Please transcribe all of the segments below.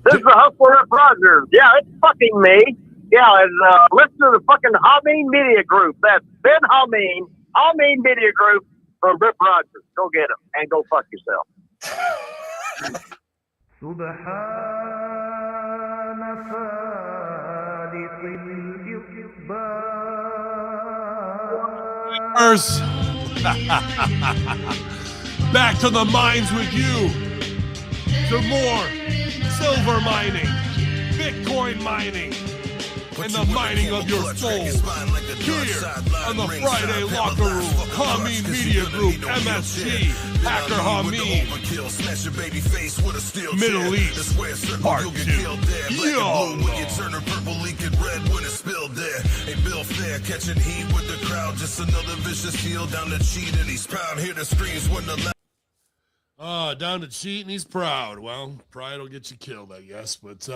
This is the Hustler Rip Rogers. Yeah, it's fucking me. Yeah, and listen to the fucking Hameen Media Group. That's Ben Hameen Media Group from Rip Rogers. Go get him and go fuck yourself. Back to the mines with you. To more silver mining, Bitcoin mining, and the mining of your soul. Here on the Friday Locker Room, Hameen Media Group, MSG, Hacker Hameen, Middle East, Part 2. Yo! Catching heat with the crowd, just another vicious heel down the cheat, and he's proud. Hear the screams when the down to cheat and he's proud. Well, pride will get you killed, I guess. But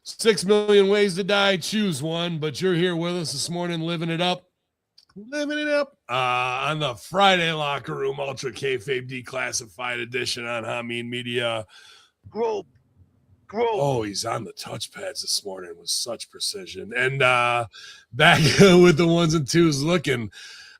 6 million ways to die. Choose one. But you're here with us this morning, living it up. On the Friday Locker Room Ultra Kayfabe Declassified Edition on Hameen Media Group. Oh, he's on the touchpads this morning with such precision. And back with the ones and twos looking.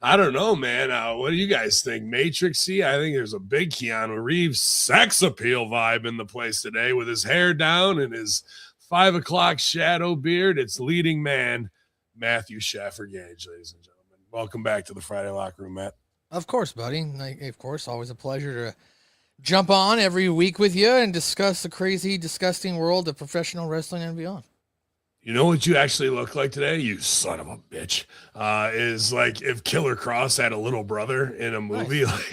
I don't know, man. What do you guys think? Matrixy? I think there's a big Keanu Reeves sex appeal vibe in the place today with his hair down and his 5 o'clock shadow beard. It's leading man, Matthew Schaffer-Gage, ladies and gentlemen. Welcome back to the Friday Locker Room, Matt. Of course, buddy. Of course, always a pleasure to jump on every week with you and discuss the crazy, disgusting world of professional wrestling and beyond. You know what you actually look like today, you son of a bitch, is like if Killer Cross had a little brother in a movie. Nice. Like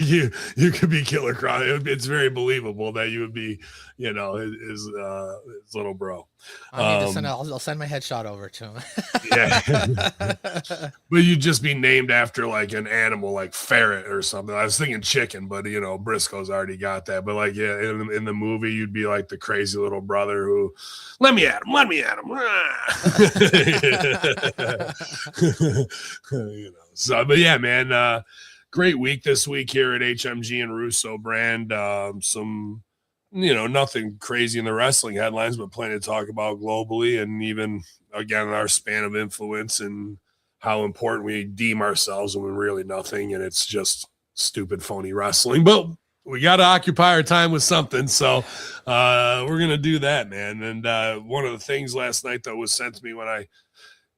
you could be Killer Cross. It's very believable that you would be, you know, his little bro. I'll send my headshot over to him. Yeah. But you'd just be named after like an animal, like ferret or something. I was thinking chicken, but you know, Briscoe's already got that. But like, yeah, in the movie, you'd be like the crazy little brother who, let me at him. You know. So, but yeah, man, great week this week here at HMG and Russo brand. Some, you know, nothing crazy in the wrestling headlines, but plenty to talk about globally, and even again our span of influence and how important we deem ourselves when we're really nothing, and it's just stupid, phony wrestling. But we got to occupy our time with something, so we're gonna do that, man. And one of the things last night that was sent to me when I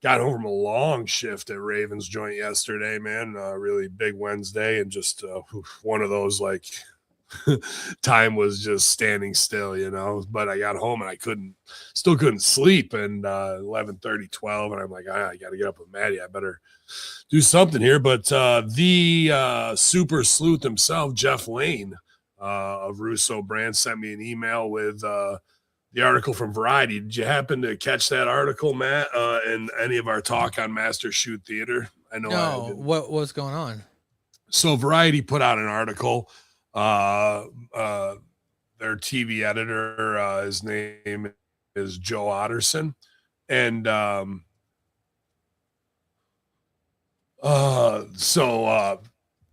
got home from a long shift at Ravens joint yesterday, man, really big Wednesday, and just one of those like time was just standing still, you know. But I got home and I still couldn't sleep, and 11:30, 12, and I'm like, I got to get up with Maddie. I better do something here. But the super sleuth himself, Jeff Lane of Russo Brand, sent me an email with the article from Variety. Did you happen to catch that article, Matt, in any of our talk on Master Shoot Theater? I know. No, what was going on? So Variety put out an article. Their TV editor, his name is Joe Otterson, and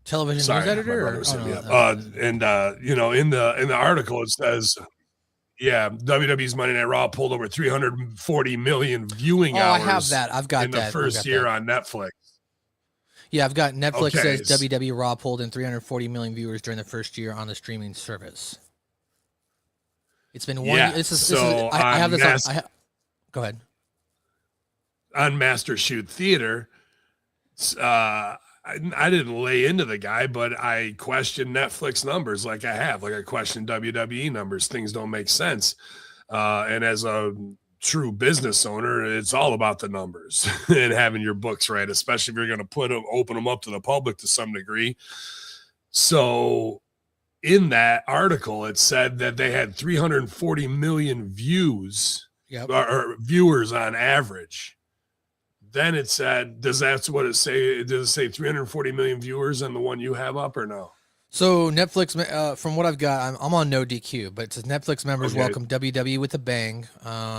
television news editor, you know, in the article it says, yeah, WWE's Monday Night Raw pulled over 340 million viewing hours. I have that. I've got in the first year on Netflix. Yeah, I've got Netflix says WWE Raw pulled in 340 million viewers during the first year on the streaming service. It's been one. Yeah, I have this. Go ahead. On Master Shoot Theater, I didn't lay into the guy, but I questioned Netflix numbers like I questioned WWE numbers. Things don't make sense. And as a true business owner, it's all about the numbers and having your books right, especially if you're going to open them up to the public to some degree. So in that article, it said that they had 340 million views, or viewers on average. Then it said, does it say 340 million viewers on the one you have up or no? So Netflix, from what I've got, I'm on no DQ, but it says Netflix members welcome WWE with a bang.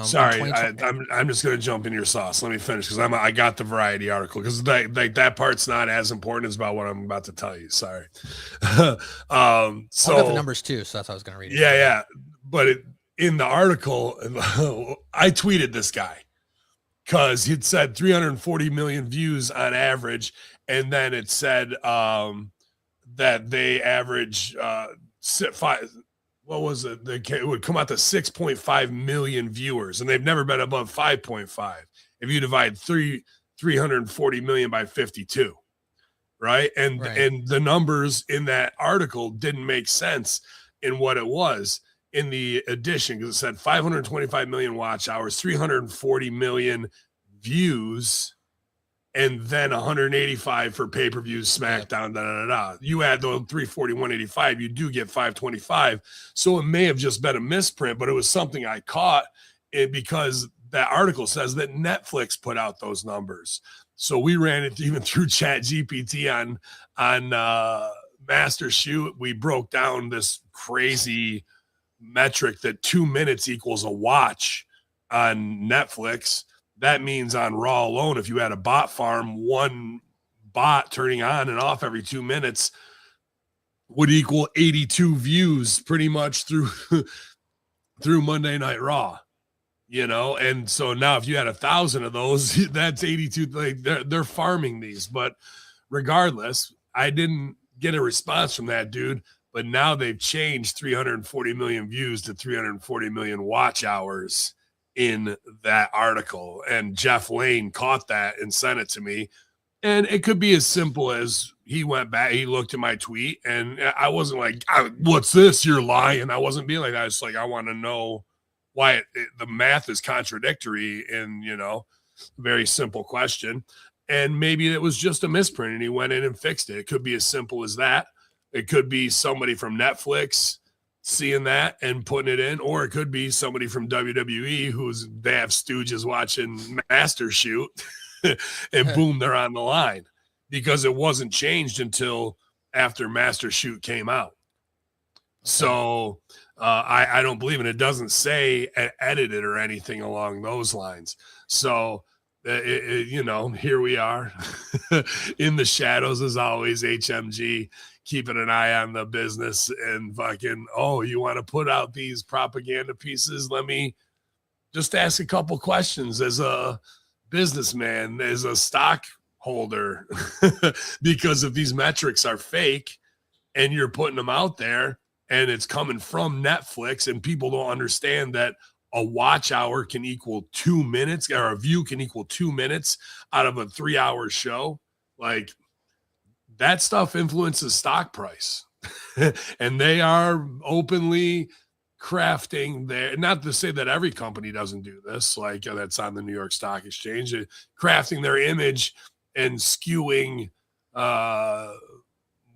Sorry, I'm just going to jump in your sauce. Let me finish because I got the Variety article because that part's not as important as about what I'm about to tell you. Sorry. So I got the numbers too, so that's how I was going to read it. Yeah. But in the article, I tweeted this guy because he'd said 340 million views on average. And then it said that they average what was it? It would come out to 6.5 million viewers, and they've never been above 5.5. If you divide 340 million by 52, right? And the numbers in that article didn't make sense in what it was in the edition, because it said 525 million watch hours, 340 million views, and then 185 for pay-per-views, SmackDown, You add the 340, 185, you do get 525. So it may have just been a misprint, but it was something I caught because that article says that Netflix put out those numbers. So we ran it even through ChatGPT on Master Shoot. We broke down this crazy metric that 2 minutes equals a watch on Netflix. That means on Raw alone, if you had a bot farm, one bot turning on and off every 2 minutes would equal 82 views pretty much through Monday Night Raw, And so now if you had 1,000 of those, that's 82. Like they're farming these, but regardless, I didn't get a response from that dude. But now they've changed 340 million views to 340 million watch hours in that article, and Jeff Lane caught that and sent it to me. And it could be as simple as he went back, he looked at my tweet, and I wasn't like, what's this? You're lying. I wasn't being like that. I was like, I want to know why the math is contradictory in, very simple question. And maybe it was just a misprint and he went in and fixed it. It could be as simple as that. It could be somebody from Netflix seeing that and putting it in, or it could be somebody from WWE they have stooges watching Master Shoot and boom, they're on the line, because it wasn't changed until after Master Shoot came out. So I don't believe it. It doesn't say edited or anything along those lines. So here we are in the shadows as always, HMG, keeping an eye on the business and fucking, you want to put out these propaganda pieces? Let me just ask a couple questions as a businessman, as a stockholder, because if these metrics are fake and you're putting them out there and it's coming from Netflix and people don't understand that a watch hour can equal 2 minutes, or a view can equal 2 minutes out of a 3-hour show, like that stuff influences stock price. And they are openly crafting not to say that every company doesn't do this, like that's on the New York Stock Exchange, crafting their image and skewing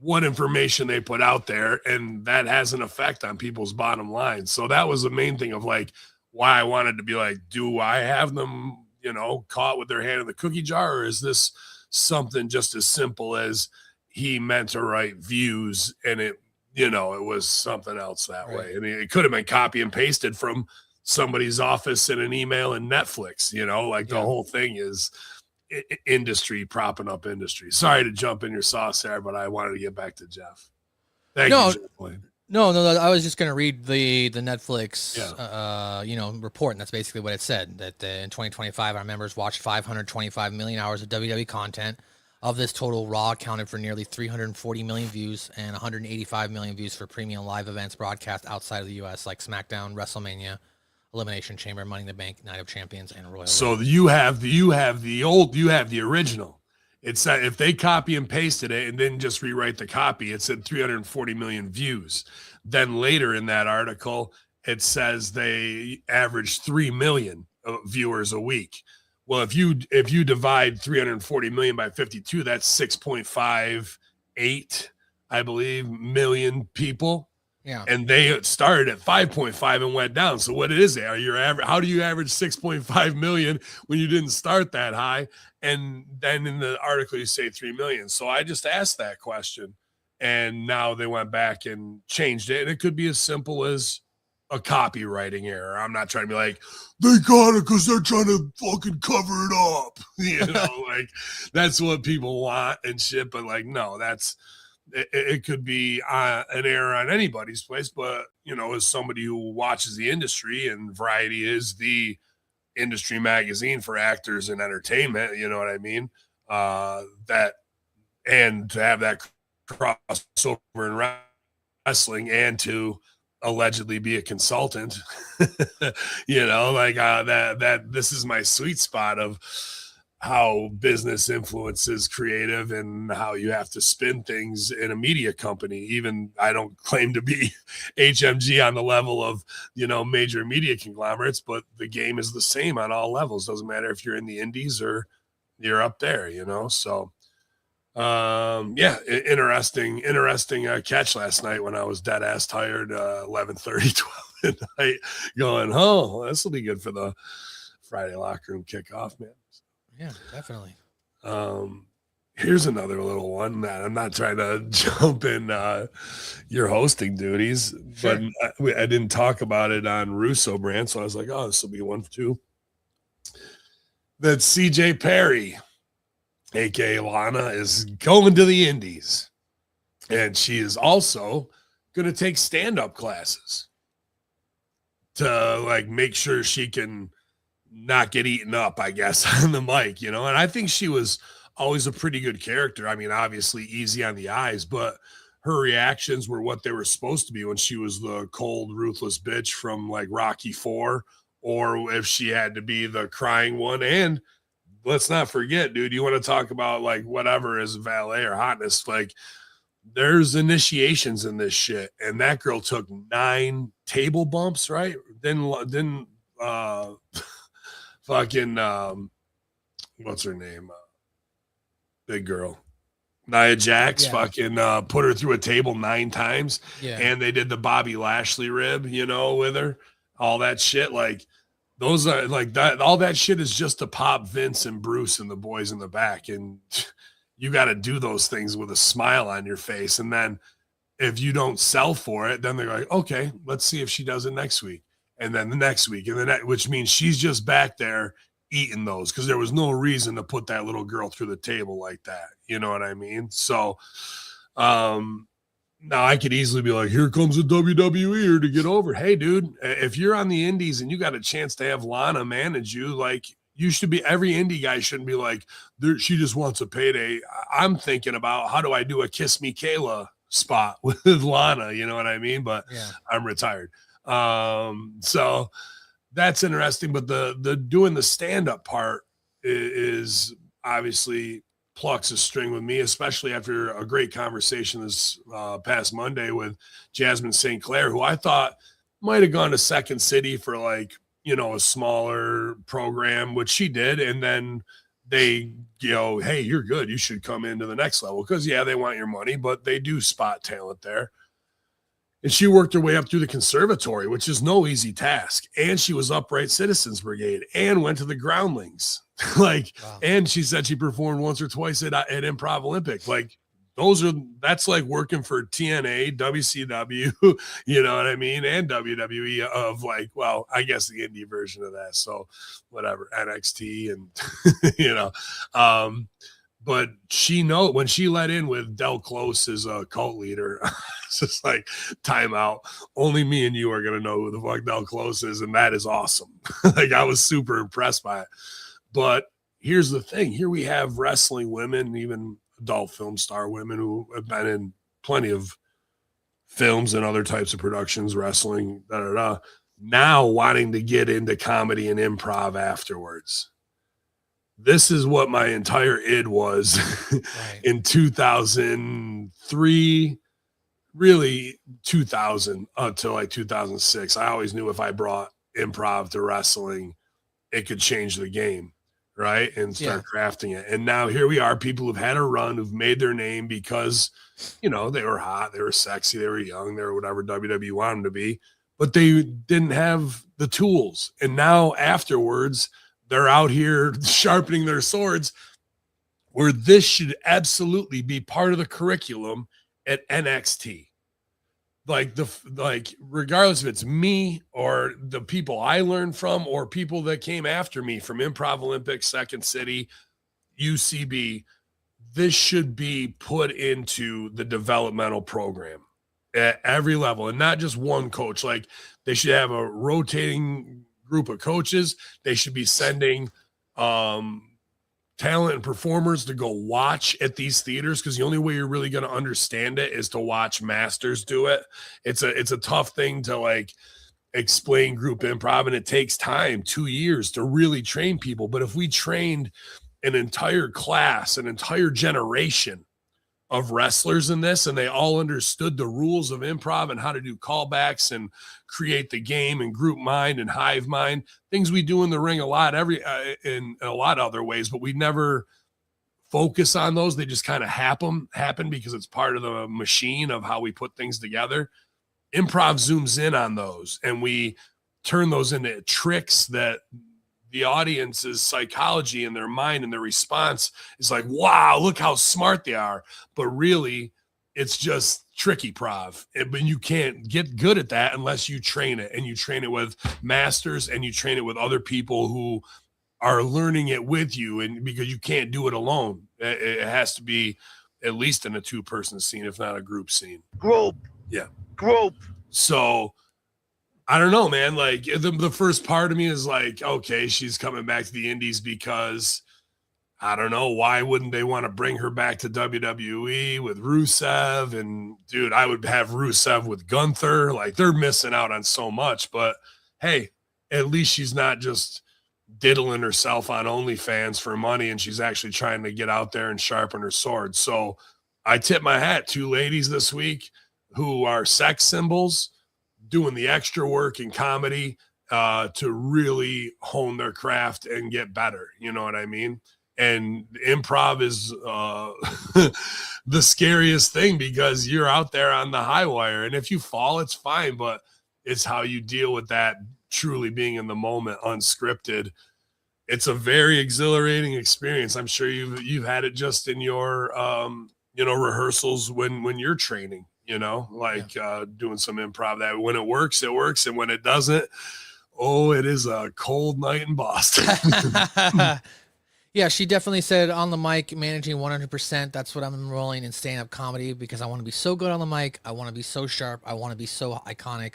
what information they put out there. And that has an effect on people's bottom line. So that was the main thing of like, why I wanted to be like, do I have them, caught with their hand in the cookie jar? Or is this something just as simple as he meant to write views and it was something else that way? I mean, it could have been copy and pasted from somebody's office in an email in Netflix, the whole thing is industry propping up industry. Sorry to jump in your sauce there, but I wanted to get back to Jeff. Thank you, Jeff. No, I was just going to read the Netflix, report, and that's basically what it said, that in 2025, our members watched 525 million hours of WWE content. Of this total, Raw accounted for nearly 340 million views and 185 million views for premium live events broadcast outside of the U.S., like SmackDown, WrestleMania, Elimination Chamber, Money in the Bank, Night of Champions, and Royal So Rumble. you have the original. It said if they copy and pasted it and then just rewrite the copy, it said 340 million views. Then later in that article, it says they average 3 million viewers a week. Well, if you divide 340 million by 52, that's 6.58, I believe, million people. Yeah. And they started at 5.5 and went down. So what is it? How do you average 6.5 million when you didn't start that high? And then in the article you say 3 million. So I just asked that question, and now they went back and changed it. And it could be as simple as a copywriting error. I'm not trying to be like, they got it because they're trying to fucking cover it up. Like that's what people want and shit. But like, no, it could be an error on anybody's place, but as somebody who watches the industry, and Variety is the industry magazine for actors and entertainment, you know what I mean? That, and to have that crossover in wrestling and to allegedly be a consultant, that this is my sweet spot of how business influences creative and how you have to spin things in a media company. Even I don't claim to be HMG on the level of, major media conglomerates, but the game is the same on all levels. Doesn't matter if you're in the indies or you're up there, so interesting catch last night when I was dead ass tired, 11:30, 12 at night, going, oh, this will be good for the Friday locker room kickoff, man. Yeah, definitely. Here's another little one that I'm not trying to jump in your hosting duties, sure. But I didn't talk about it on Russo brand, so I was like, oh, this will be one too. That CJ Perry, aka Lana, is going to the indies, and she is also going to take stand-up classes to make sure she can not get eaten up, I guess, on the mic, and I think she was always a pretty good character. I mean, obviously easy on the eyes, but her reactions were what they were supposed to be when she was the cold, ruthless bitch from Rocky IV, or if she had to be the crying one. And let's not forget, dude, you want to talk about whatever is valet or hotness, there's initiations in this shit, and that girl took 9 table bumps, right? Then fucking what's her name? Big girl. Nia Jax fucking put her through a table 9 times. Yeah. And they did the Bobby Lashley rib, with her. All that shit. Those are that. All that shit is just to pop Vince and Bruce and the boys in the back. And you got to do those things with a smile on your face. And then if you don't sell for it, then they're like, okay, let's see if she does it next week. And then the next week, and then which means she's just back there eating those, because there was no reason to put that little girl through the table like that. You know what I mean? So now I could easily be like, here comes the WWE here to get over. Hey, dude, if you're on the indies and you got a chance to have Lana manage you, you should be, every indie guy shouldn't be like, she just wants a payday. I'm thinking about, how do I do a Kiss Me Kayla spot with Lana? You know what I mean? But yeah. I'm retired. So that's interesting, but the doing the stand-up part is obviously plucks a string with me, especially after a great conversation this past Monday with Jasmine St. Clair, who I thought might have gone to Second City for a smaller program, which she did, and then they hey, you're good, you should come into the next level, because they want your money, but they do spot talent there. And she worked her way up through the conservatory, which is no easy task. And she was Upright Citizens Brigade and went to the Groundlings. Wow. And she said she performed once or twice at Improv Olympic. That's working for TNA, WCW, you know what I mean? And WWE of I guess the indie version of that. So whatever, NXT and, but when she let in with Del Close as a cult leader, it's just timeout. Only me and you are going to know who the fuck Del Close is. And that is awesome. I was super impressed by it. But here's the thing. Here we have wrestling women, even adult film star women who have been in plenty of films and other types of productions, wrestling, now wanting to get into comedy and improv afterwards. This is what my entire id was in 2003, really 2000 until 2006. I always knew if I brought improv to wrestling, it could change the game, right? And start crafting it. And now here we are, people who've had a run, who've made their name because, they were hot, they were sexy, they were young, they were whatever WWE wanted them to be, but they didn't have the tools. And now afterwards, they're out here sharpening their swords, where this should absolutely be part of the curriculum at NXT. Regardless if it's me or the people I learned from or people that came after me from Improv Olympics, Second City, UCB, this should be put into the developmental program at every level, and not just one coach. Like, they should have a rotating group of coaches. They should be sending talent and performers to go watch at these theaters, because the only way you're really going to understand it is to watch masters do it. It's a tough thing to like explain group improv, and it takes time, 2 years to really train people. But if we trained an entire class, an entire generation of wrestlers in this, and they all understood the rules of improv and how to do callbacks and create the game and group mind and hive mind, things we do in the ring a lot, in a lot of other ways, but we never focus on those. They just kind of happen because it's part of the machine of how we put things together. Improv zooms in on those, and we turn those into tricks that the audience's psychology and their mind and their response is like, wow, look how smart they are. But really, it's just tricky prov. But you can't get good at that unless you train it, and you train it with masters, and you train it with other people who are learning it with you. And because you can't do it alone, it has to be at least in a 2-person scene, if not a group scene. Group. Yeah. Group. So I don't know, man. Like, the first part of me is like, okay, she's coming back to the indies because, I don't know, why wouldn't they want to bring her back to WWE with Rusev? And dude, I would have Rusev with Gunther. Like, they're missing out on so much. But hey, at least she's not just diddling herself on OnlyFans for money, and she's actually trying to get out there and sharpen her sword. So I tip my hat to ladies this week who are sex symbols, doing the extra work in comedy to really hone their craft and get better. You know what I mean? And improv is the scariest thing, because you're out there on the high wire, and if you fall, it's fine, but it's how you deal with that, truly being in the moment, unscripted. It's a very exhilarating experience. I'm sure you've had it just in your rehearsals when you're training. Doing some improv, that when it works, it works. And when it doesn't, it is a cold night in Boston. Yeah, she definitely said on the mic, managing 100%. That's what I'm enrolling in stand-up comedy, because I want to be so good on the mic. I want to be so sharp. I want to be so iconic.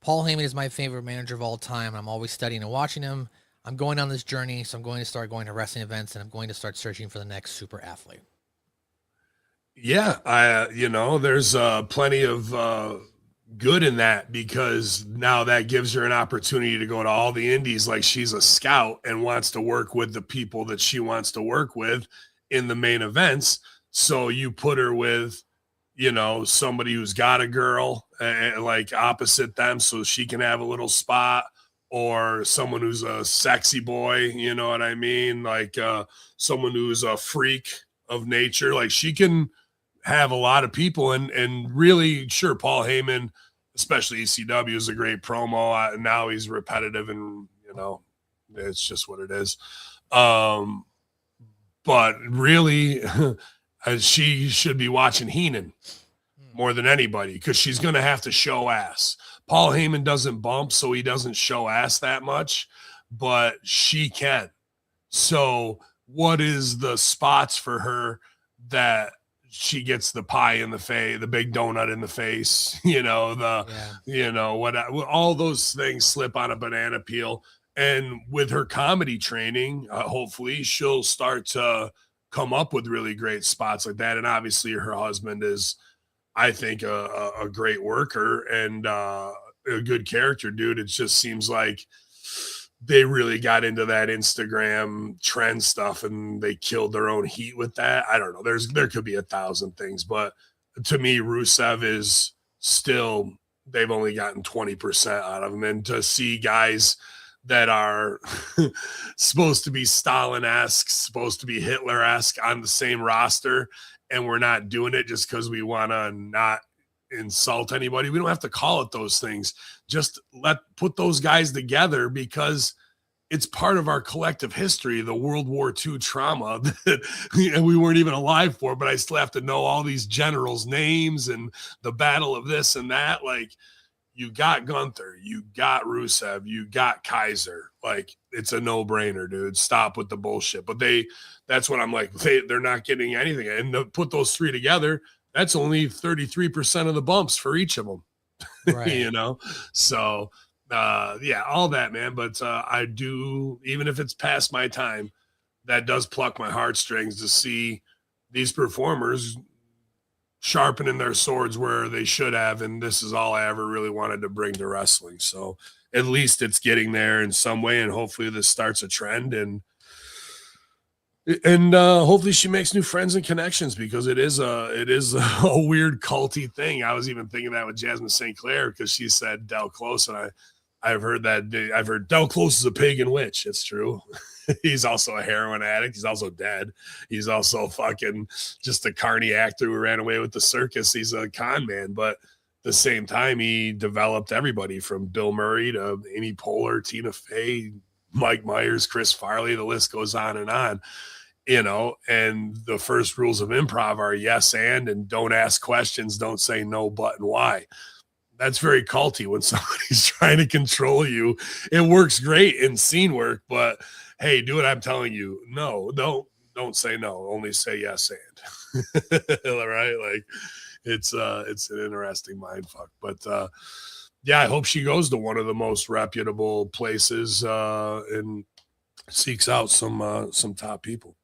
Paul Heyman is my favorite manager of all time, and I'm always studying and watching him. I'm going on this journey, so I'm going to start going to wrestling events, and I'm going to start searching for the next super athlete. Yeah, there's plenty of good in that, because now that gives her an opportunity to go to all the indies like she's a scout and wants to work with the people that she wants to work with in the main events. So you put her with, somebody who's got a girl like opposite them, so she can have a little spot, or someone who's a sexy boy, you know what I mean? Like someone who's a freak of nature. Like, she can have a lot of people, and really, sure, Paul Heyman, especially ECW, is a great promo. Now he's repetitive, and it's just what it is. But really, she should be watching Heenan more than anybody, because she's going to have to show ass. Paul Heyman doesn't bump, so he doesn't show ass that much, but she can. So what is the spots for her that she gets the pie in the face, the big donut in the face, all those things slip on a banana peel. And with her comedy training, hopefully she'll start to come up with really great spots like that. And obviously her husband is, I think, a great worker and a good character, dude. It just seems like they really got into that Instagram trend stuff, and they killed their own heat with that. I don't know. There could be 1,000 things, but to me, Rusev is still, they've only gotten 20% out of him. And to see guys that are supposed to be Stalin-esque, supposed to be Hitler-esque on the same roster, and we're not doing it just because we want to not insult anybody. We don't have to call it those things. Just put those guys together, because it's part of our collective history, the World War II trauma that we weren't even alive for, but I still have to know all these generals' names and the battle of this and that. Like, you got Gunther, you got Rusev, you got Kaiser. Like, it's a no-brainer, dude. Stop with the bullshit. But that's what I'm like, they're not getting anything. And to put those three together, that's only 33% of the bumps for each of them. Right. You know? So, yeah, all that, man. But I do, even if it's past my time, that does pluck my heartstrings to see these performers sharpening their swords where they should have. And this is all I ever really wanted to bring to wrestling. So at least it's getting there in some way. And hopefully this starts a trend, and hopefully she makes new friends and connections, because it is a weird culty thing. I was even thinking that with Jasmine St. Clair, because she said Del Close, and I've heard Del Close is a pagan witch. It's true. He's also a heroin addict. He's also dead. He's also fucking just a carny actor who ran away with the circus. He's a con man, but at the same time, he developed everybody from Bill Murray to Amy Poehler, Tina Fey, Mike Myers, Chris Farley. The list goes on, you know, and the first rules of improv are yes and don't ask questions, don't say no, but, and why. That's very culty when somebody's trying to control you. It works great in scene work, but hey, do what I'm telling you. No, don't say no. Only say yes and. Right? Like, it's an interesting mind fuck. But yeah, I hope she goes to one of the most reputable places and seeks out some top people.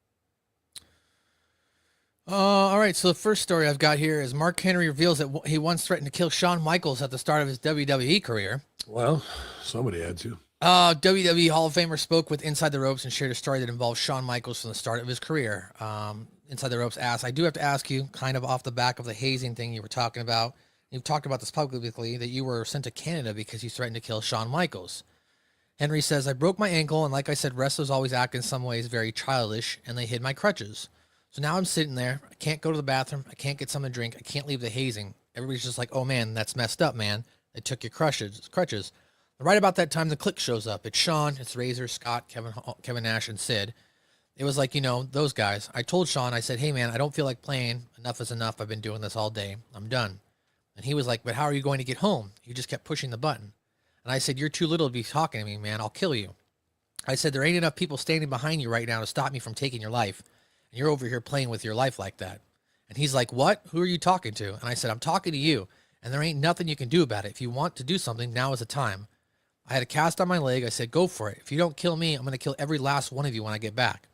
All right, so the first story I've got here is Mark Henry reveals that he once threatened to kill Shawn Michaels at the start of his WWE career. Well, somebody had to. WWE Hall of Famer spoke with Inside the Ropes and shared a story that involves Shawn Michaels from the start of his career. Inside the Ropes asked, I do have to ask you, kind of off the back of the hazing thing you were talking about, you've talked about this publicly, that you were sent to Canada because you threatened to kill Shawn Michaels. Henry says, I broke my ankle, and like I said, wrestlers always act in some ways very childish, and they hid my crutches. So now I'm sitting there. I can't go to the bathroom. I can't get something to drink. I can't leave the hazing. Everybody's just like, oh, man, that's messed up, man. They took your crutches. Right about that time, the Clique shows up. It's Shawn, it's Razor, Scott, Kevin Nash, and Sid. It was like, you know, those guys. I told Shawn, I said, hey, man, I don't feel like playing. Enough is enough. I've been doing this all day. I'm done. And he was like, but how are you going to get home? You just kept pushing the button. And I said, you're too little to be talking to me, man. I'll kill you. I said, there ain't enough people standing behind you right now to stop me from taking your life. And you're over here playing with your life like that. And he's like, what? Who are you talking to? And I said, I'm talking to you. And there ain't nothing you can do about it. If you want to do something, now is the time. I had a cast on my leg. I said, go for it. If you don't kill me, I'm going to kill every last one of you when I get back.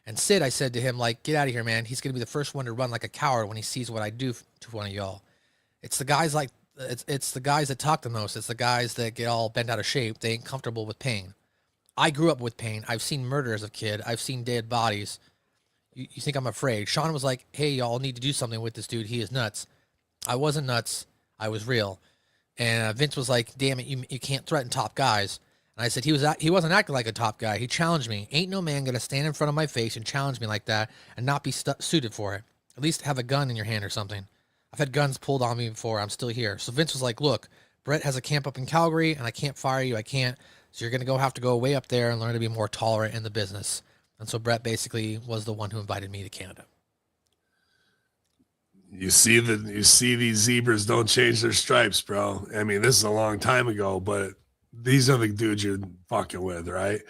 And Sid, I said to him, like, get out of here, man. He's going to be the first one to run like a coward when he sees what I do to one of y'all. It's the guys like, it's the guys that talk the most. It's the guys that get all bent out of shape. They ain't comfortable with pain. I grew up with pain. I've seen murder as a kid. I've seen dead bodies. You think I'm afraid? Shawn was like, hey, y'all need to do something with this dude. He is nuts. I wasn't nuts. I was real. And Vince was like, damn it, you can't threaten top guys. And I said, he wasn't acting like a top guy. He challenged me. Ain't no man going to stand in front of my face and challenge me like that and not be suited for it. At least have a gun in your hand or something. I've had guns pulled on me before. I'm still here. So Vince was like, look, Brett has a camp up in Calgary, and I can't fire you. I can't. So you're going to have to go way up there and learn to be more tolerant in the business. And so Brett basically was the one who invited me to Canada. You see these zebras don't change their stripes, bro. I mean, this is a long time ago, but these are the dudes you're fucking with, right?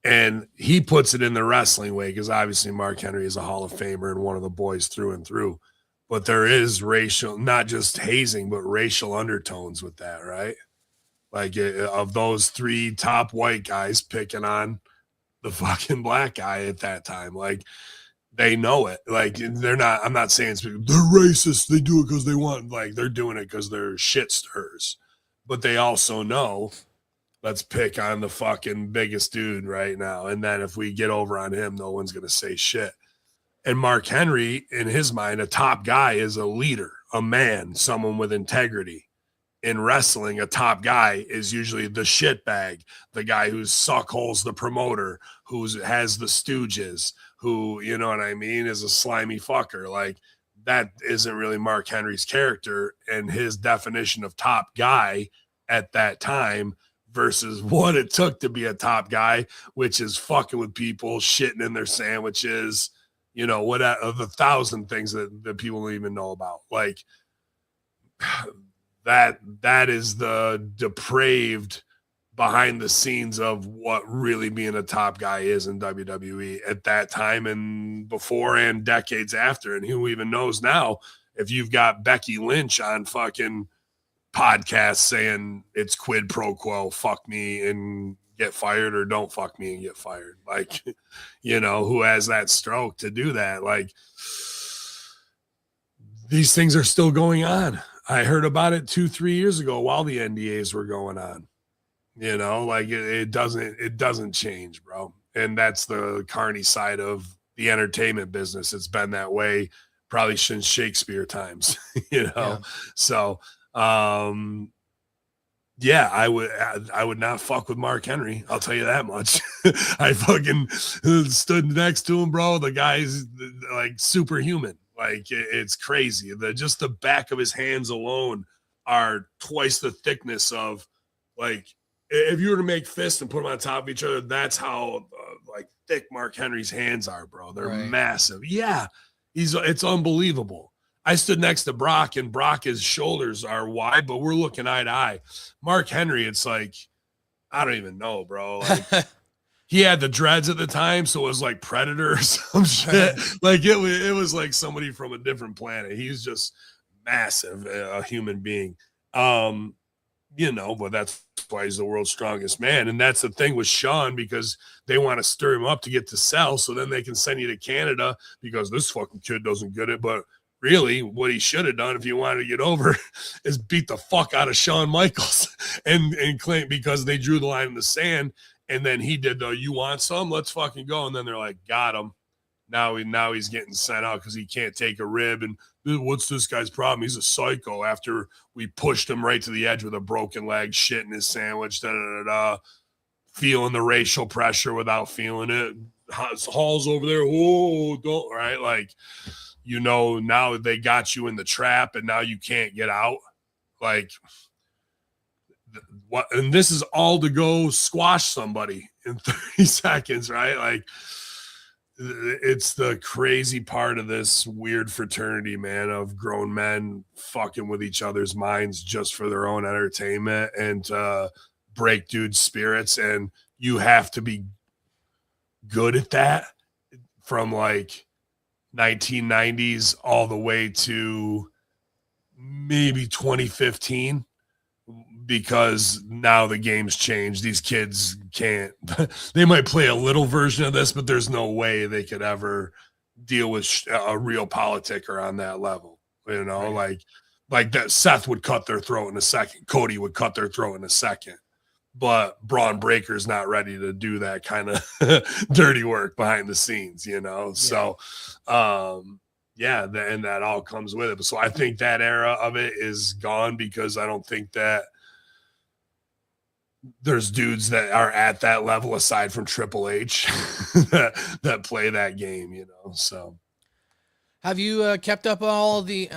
And he puts it in the wrestling way, because obviously Mark Henry is a Hall of Famer and one of the boys through and through. But there is racial, not just hazing, but racial undertones with that, right? Like, of those three top white guys picking on the fucking black guy at that time, like, they know it. Like, they're not, I'm not saying they're racist. They do it because they want, like, they're doing it because they're shit stirs. But they also know, let's pick on the fucking biggest dude right now. And then if we get over on him, no one's going to say shit. And Mark Henry, in his mind, a top guy is a leader, a man, someone with integrity. In wrestling, a top guy is usually the shitbag, the guy who suckholes the promoter, who has the stooges, who, you know what I mean, is a slimy fucker. Like, that isn't really Mark Henry's character and his definition of top guy at that time versus what it took to be a top guy, which is fucking with people, shitting in their sandwiches, you know, what of the 1,000 things that people don't even know about. Like, that is the depraved behind the scenes of what really being a top guy is in WWE at that time and before and decades after. And who even knows now if you've got Becky Lynch on fucking podcasts saying it's quid pro quo, fuck me and get fired, or don't fuck me and get fired. Like, you know, who has that stroke to do that? Like, these things are still going on. I heard about it 2-3 years ago while the NDAs were going on. You know, like it doesn't change, bro. And that's the carny side of the entertainment business. It's been that way probably since Shakespeare times, you know? Yeah. So, yeah, I would not fuck with Mark Henry. I'll tell you that much. I fucking stood next to him, bro. The guy's like superhuman. Like it's crazy. Just the back of his hands alone are twice the thickness of, like, if you were to make fists and put them on top of each other, that's how like thick Mark Henry's hands are, bro. They're massive. Yeah, it's unbelievable. I stood next to Brock, and his shoulders are wide, but we're looking eye to eye. Mark Henry, it's like, I don't even know, bro. Like, he had the dreads at the time, so it was like Predator or some shit. Like it was like somebody from a different planet. He's just massive, a human being. You know, but that's why he's the world's strongest man. And that's the thing with Sean, because they want to stir him up to get to sell, so then they can send you to Canada because this fucking kid doesn't get it. But really, what he should have done if you wanted to get over is beat the fuck out of Shawn Michaels and claim, because they drew the line in the sand. And then he did the, you want some? Let's fucking go. And then they're like, got him. Now he's getting sent out because he can't take a rib. And what's this guy's problem? He's a psycho. After we pushed him right to the edge with a broken leg, shit in his sandwich, feeling the racial pressure without feeling it. Hall's over there. Oh, don't, right? Like, you know, now they got you in the trap and now you can't get out. Like, what? And this is all to go squash somebody in 30 seconds, right? Like, it's the crazy part of this weird fraternity, man, of grown men fucking with each other's minds just for their own entertainment and break dudes' spirits. And you have to be good at that from like 1990s all the way to maybe 2015. Because now the game's changed. These kids can't, they might play a little version of this, but there's no way they could ever deal with a real politicker on that level. You know, right. like that Seth would cut their throat in a second. Cody would cut their throat in a second. But Braun Breaker's not ready to do that kind of dirty work behind the scenes, you know? Yeah. So, and that all comes with it. So I think that era of it is gone, because I don't think that there's dudes that are at that level aside from Triple H that play that game, you know. So have you kept up all the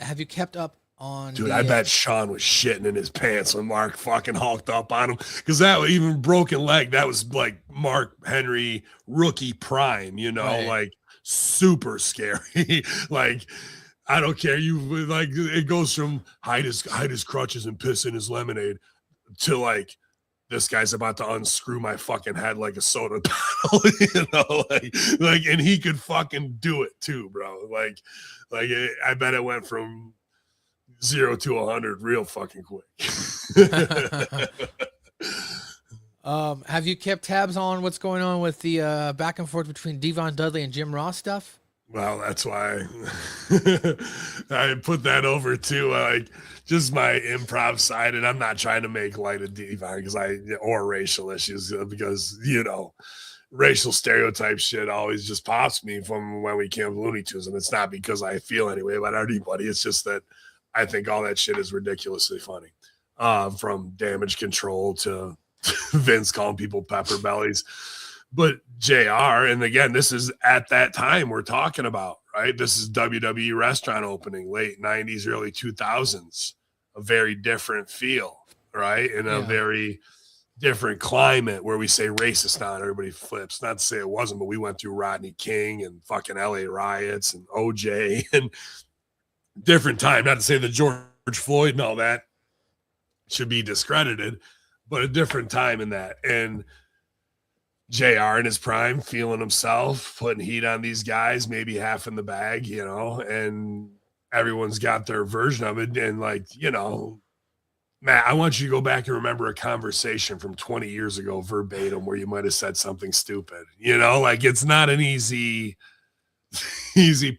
have you kept up on, dude? I bet Sean was shitting in his pants when Mark fucking hulked up on him, because that even broken leg, that was like Mark Henry rookie prime, you know, right. Like super scary. Like, I don't care, you like, it goes from hide his crutches and piss in his lemonade to like, this guy's about to unscrew my fucking head like a soda bottle, you know, like, and he could fucking do it too, bro. Like I bet it went from 0 to 100 real fucking quick. Have you kept tabs on what's going on with the back and forth between Devon Dudley and Jim Ross stuff? Well, that's why I put that over to like just my improv side, and I'm not trying to make light of Devon or racial issues, because, you know, racial stereotype shit always just pops me from when we came to Looney Tunes, and it's not because I feel anyway about anybody. It's just that I think all that shit is ridiculously funny, from Damage Control to Vince calling people pepper bellies. But JR, and again, this is at that time we're talking about, right? This is WWE restaurant opening, late 90s, early 2000s, a very different feel, right? In a very different climate where we say racist now and everybody flips. Not to say it wasn't, but we went through Rodney King and fucking LA riots and OJ and different time. Not to say the George Floyd and all that should be discredited, but a different time in that. And JR in his prime, feeling himself, putting heat on these guys, maybe half in the bag, you know, and everyone's got their version of it. And like, you know, Matt, I want you to go back and remember a conversation from 20 years ago verbatim where you might have said something stupid, you know, like it's not an easy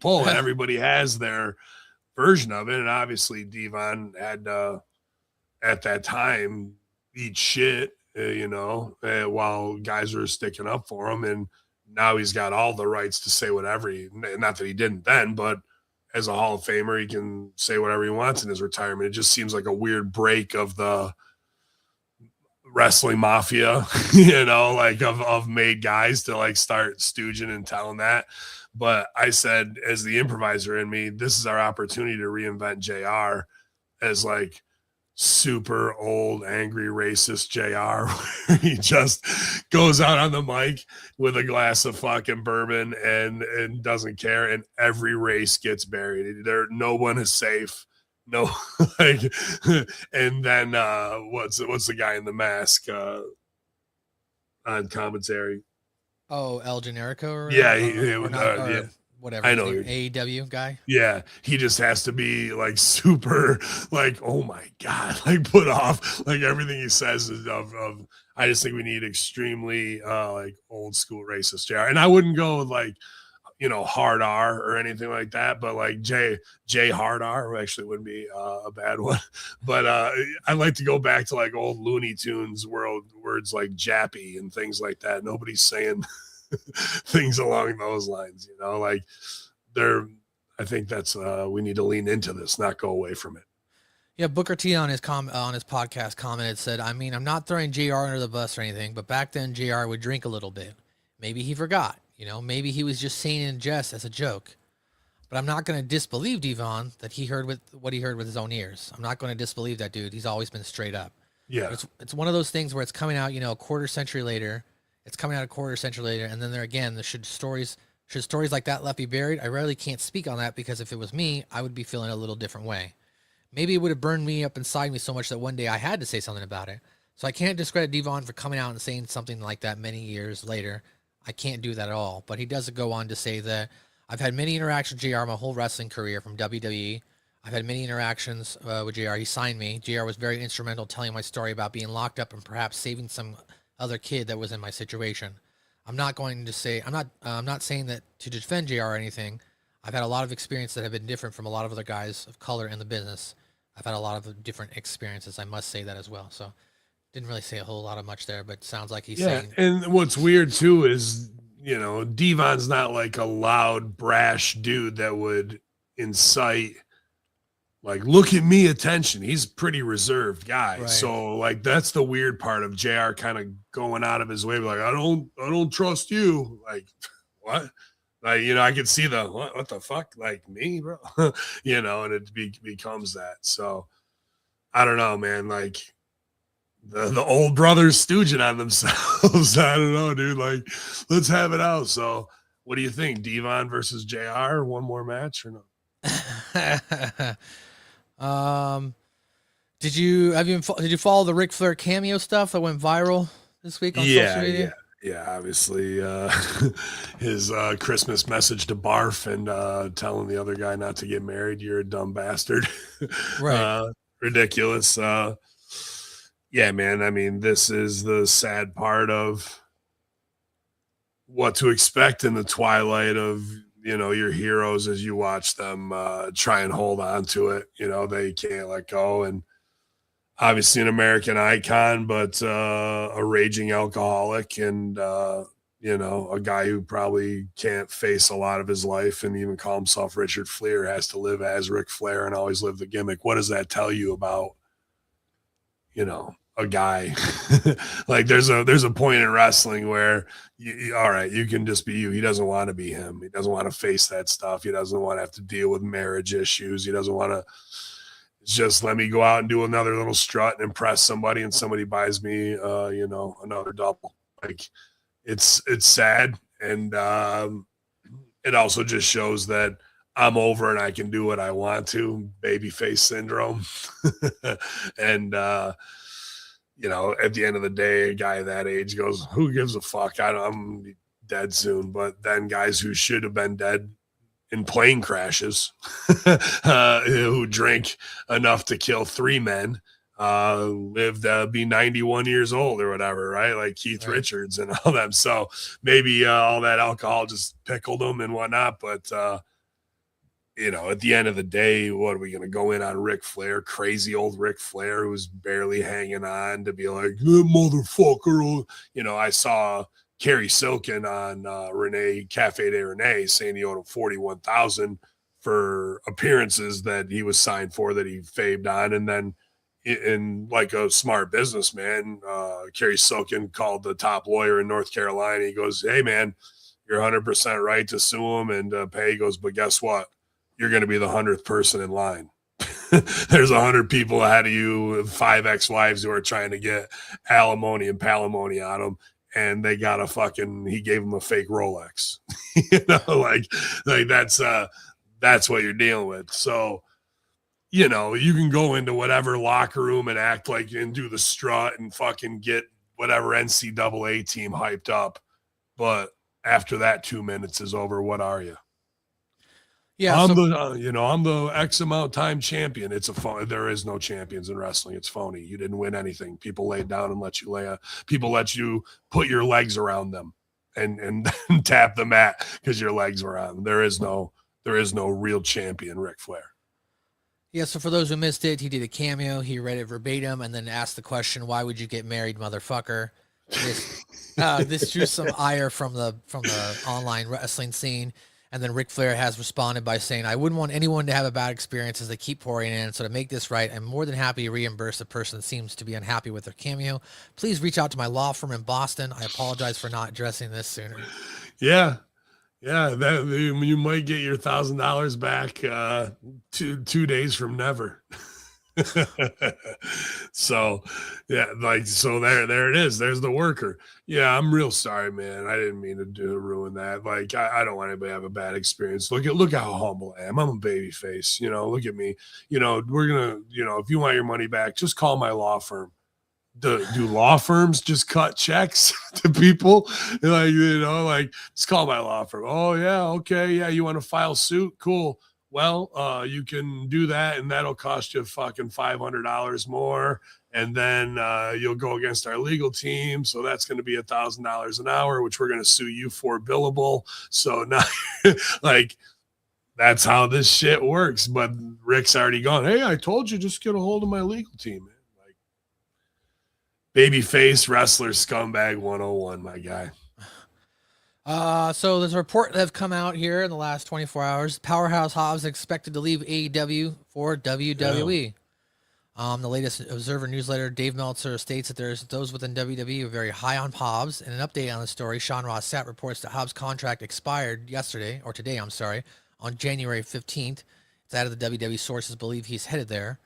pull. And everybody has their version of it. And obviously Devon had at that time eat shit, you know, while guys were sticking up for him. And now he's got all the rights to say whatever. Not that he didn't then, but as a Hall of Famer, he can say whatever he wants in his retirement. It just seems like a weird break of the wrestling mafia, you know, like of made guys to like start stooging and telling that. But I said, as the improviser in me, this is our opportunity to reinvent JR as like super old, angry, racist JR, where he just goes out on the mic with a glass of fucking bourbon and doesn't care. And every race gets buried. No one is safe. No, like, and then what's the guy in the mask on commentary? Oh, El Generico, or yeah, whatever. I know AEW guy. Yeah, he just has to be like super, like, oh my god, like put off, like everything he says is of. I just think we need extremely like old school racist JR, and I wouldn't go with like, you know, hard R or anything like that, but like J hard R actually wouldn't be a bad one. But I like to go back to like old Looney Tunes words like jappy and things like that. Nobody's saying things along those lines, you know, like I think that's we need to lean into this, not go away from it. Yeah, Booker T on his podcast commented, said, I mean, I'm not throwing JR under the bus or anything, but back then JR would drink a little bit. Maybe he forgot. You know, maybe he was just saying in jest as a joke. But I'm not going to disbelieve Devon that he heard what he heard with his own ears. I'm not going to disbelieve that dude. He's always been straight up. Yeah. It's one of those things where it's coming out, you know, a quarter century later. It's coming out a quarter century later, and then there again, should stories like that left be buried? I rarely can't speak on that because if it was me, I would be feeling a little different way. Maybe it would have burned me up inside me so much that one day I had to say something about it. So I can't discredit Devon for coming out and saying something like that many years later. I can't do that at all. But he does go on to say that I've had many interactions with JR my whole wrestling career from WWE. I've had many interactions with JR. He signed me. JR was very instrumental telling my story about being locked up and perhaps saving some other kid that was in my situation. I'm not saying that to defend JR or anything. I've had a lot of experience that have been different from a lot of other guys of color in the business. I've had a lot of different experiences. I must say that as well. So didn't really say a whole lot of much there, but sounds like he's saying. And what's weird too is, you know, Devon's not like a loud, brash dude that would incite, like, look at me attention. He's a pretty reserved guy. Right. So like, that's the weird part of JR kind of going out of his way. Like, I don't trust you. Like, what? Like, you know, I could see what the fuck, like me, bro, you know, and it becomes that. So I don't know, man. Like the old brothers stooging on themselves. I don't know, dude. Like, let's have it out. So what do you think? Devon versus JR, one more match or no? Did you follow the Ric Flair cameo stuff that went viral this week on social media? Yeah, obviously his Christmas message to Barf and telling the other guy not to get married. You're a dumb bastard. Right. Ridiculous. Yeah, man. I mean, this is the sad part of what to expect in the twilight of, you know, your heroes as you watch them try and hold on to it. You know, they can't let go. And obviously an American icon, but a raging alcoholic and, you know, a guy who probably can't face a lot of his life and even call himself Richard Flair, has to live as Ric Flair and always live the gimmick. What does that tell you about, you know, a guy? Like there's a point in wrestling where all right, you can just be you. He doesn't want to be him. He doesn't want to face that stuff. He doesn't want to have to deal with marriage issues. He doesn't want to just let me go out and do another little strut and impress somebody and somebody buys me, you know, another double. Like it's sad. And it also just shows that I'm over and I can do what I want to, babyface syndrome. And, at the end of the day, a guy that age goes, who gives a fuck? I'm dead soon. But then guys who should have been dead in plane crashes, who drink enough to kill 3 men, lived to be 91 years old or whatever, right? Like Keith Richards and all them. So maybe all that alcohol just pickled them and whatnot. But, at the end of the day, what are we going to go in on Ric Flair, crazy old Ric Flair, who's barely hanging on, to be like, motherfucker. I saw Kerry Silkin on Renee Cafe de Renee saying he owed him $41,000 for appearances that he was signed for that he faved on. And then in like a smart businessman, Kerry Silkin called the top lawyer in North Carolina. He goes, hey, man, you're 100% right to sue him and pay. He goes, but guess what? You're going to be the 100th person in line. There's 100 people ahead of you, 5 ex-wives who are trying to get alimony and palimony on them. And they got he gave him a fake Rolex, like that's what you're dealing with. So, you can go into whatever locker room and act like and do the strut and fucking get whatever NCAA team hyped up. But after that 2 minutes is over, what are you? Yeah, I'm the X amount time champion. It's a phony. There is no champions in wrestling. It's phony. You didn't win anything. People laid down and let you people let you put your legs around them and tap the mat because your legs were on them. There is no real champion, Ric Flair. Yeah, so for those who missed it, he did a cameo. He read it verbatim and then asked the question, "Why would you get married, motherfucker?" This drew some ire from the online wrestling scene. And then Ric Flair has responded by saying, I wouldn't want anyone to have a bad experience as they keep pouring in. So to make this right, I'm more than happy to reimburse the person that seems to be unhappy with their cameo. Please reach out to my law firm in Boston. I apologize for not addressing this sooner. Yeah. Yeah. That you might get your $1,000 back 2 days from never. So yeah, there it is. There's the worker. Yeah, I'm real sorry, man. I didn't mean to ruin that. Like, I don't want anybody to have a bad experience. Look how humble I am. I'm a baby face. Look at me. We're gonna, if you want your money back, just call my law firm. Do law firms just cut checks to people? Just call my law firm. Oh yeah, okay, yeah. You want to file suit? Cool. Well, you can do that, and that'll cost you fucking $500 more. And then you'll go against our legal team. So that's going to be $1,000 an hour, which we're going to sue you for billable. So now, that's how this shit works. But Rick's already gone, hey, I told you, just get a hold of my legal team, man. Babyface wrestler scumbag 101, my guy. So there's a report that have come out here in the last 24 hours. Powerhouse Hobbs expected to leave AEW for WWE. Yeah. The latest Observer newsletter, Dave Meltzer states that there's those within WWE are very high on Hobbs. In an update on the story, Sean Ross Sapp reports that Hobbs' contract expired today, on January 15th. It's out of the WWE sources believe he's headed there.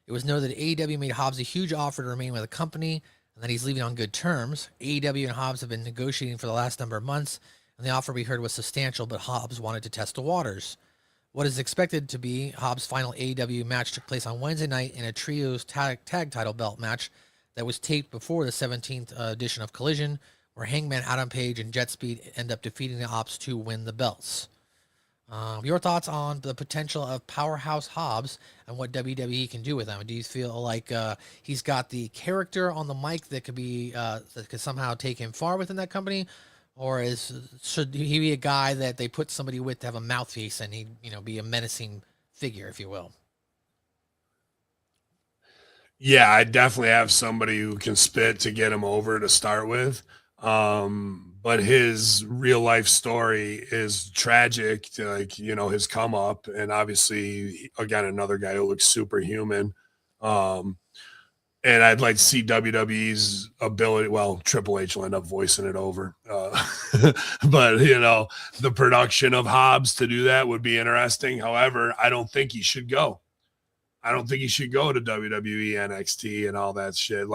It was noted that AEW made Hobbs a huge offer to remain with the company and that he's leaving on good terms. AEW and Hobbs have been negotiating for the last number of months, and the offer we heard was substantial, but Hobbs wanted to test the waters. What is expected to be Hobbs' final AEW match took place on Wednesday night in a trios tag title belt match that was taped before the 17th edition of Collision, where Hangman Adam Page and Jet Speed end up defeating the Ops to win the belts. Your thoughts on the potential of Powerhouse Hobbs and what WWE can do with him? Do you feel like he's got the character on the mic that could somehow take him far within that company, or should he be a guy that they put somebody with to have a mouthpiece and he be a menacing figure, if you will? Yeah, I definitely have somebody who can spit to get him over to start with. But his real life story is tragic, his come up, and obviously again, another guy who looks superhuman. And I'd like to see WWE's ability. Well, Triple H will end up voicing it over. But the production of Hobbs to do that would be interesting. However, I don't think he should go. I don't think he should go to WWE, NXT, and all that shit.